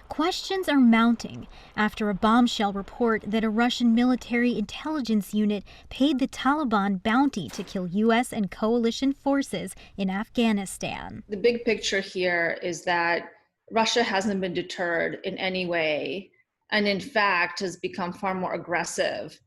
Questions are mounting after a bombshell report that a Russian military intelligence unit paid the Taliban bounty to kill U.S. and coalition forces in Afghanistan. The big picture here is that Russia hasn't been deterred in any way, and in fact has become far more aggressive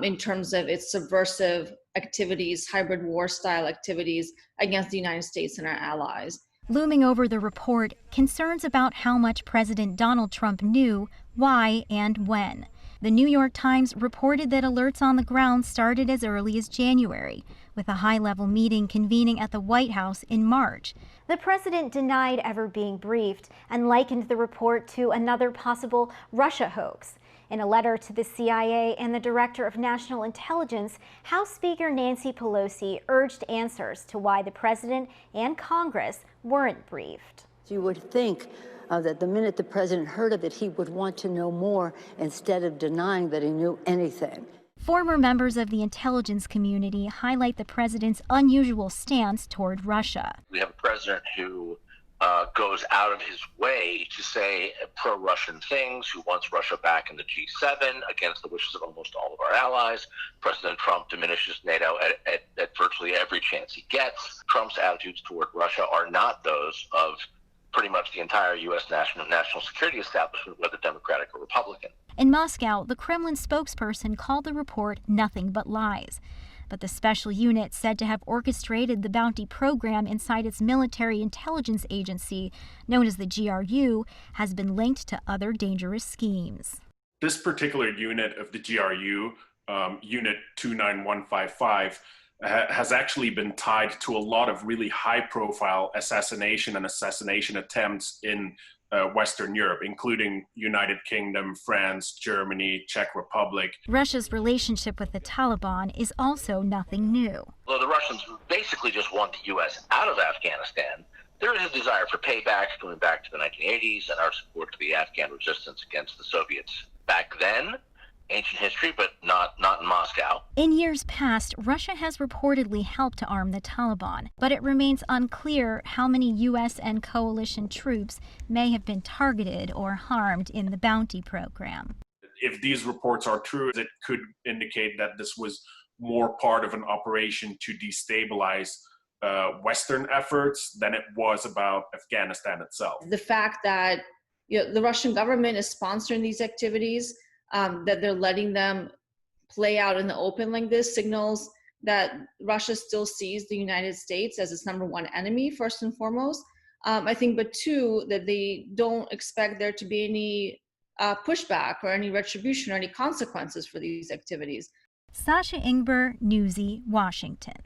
in terms of its subversive activities, hybrid war style activities against the United States and our allies. Looming over the report, concerns about how much President Donald Trump knew, why, and when. The New York Times reported that alerts on the ground started as early as January, with a high-level meeting convening at the White House in March. The president denied ever being briefed and likened the report to another possible Russia hoax. In a letter to the CIA and the Director of National Intelligence, House Speaker Nancy Pelosi urged answers to why the president and Congress weren't briefed. You would think that the minute the president heard of it, he would want to know more instead of denying that he knew anything. Former members of the intelligence community highlight the president's unusual stance toward Russia. We have a president who goes out of his way to say pro-Russian things, who wants Russia back in the G7 against the wishes of almost all of our allies. President Trump diminishes NATO at virtually every chance he gets. Trump's attitudes toward Russia are not those of pretty much the entire U.S. national security establishment, whether Democratic or Republican. In Moscow, the Kremlin spokesperson called the report nothing but lies. But the special unit said to have orchestrated the bounty program inside its military intelligence agency, known as the GRU, has been linked to other dangerous schemes. This particular unit of the GRU, Unit 29155, has actually been tied to a lot of really high-profile assassination attempts in Western Europe, including United Kingdom, France, Germany, Czech Republic. Russia's relationship with the Taliban is also nothing new. Although the Russians basically just want the U.S. out of Afghanistan, there is a desire for payback going back to the 1980s and our support to the Afghan resistance against the Soviets back then. Ancient history, but not in Moscow. In years past, Russia has reportedly helped to arm the Taliban, but it remains unclear how many U.S. and coalition troops may have been targeted or harmed in the bounty program. If these reports are true, it could indicate that this was more part of an operation to destabilize Western efforts than it was about Afghanistan itself. The fact that the Russian government is sponsoring these activities, that they're letting them play out in the open like this, signals that Russia still sees the United States as its number one enemy, first and foremost. I think, but two, that they don't expect there to be any pushback or any retribution or any consequences for these activities. Sasha Ingber, Newsy, Washington.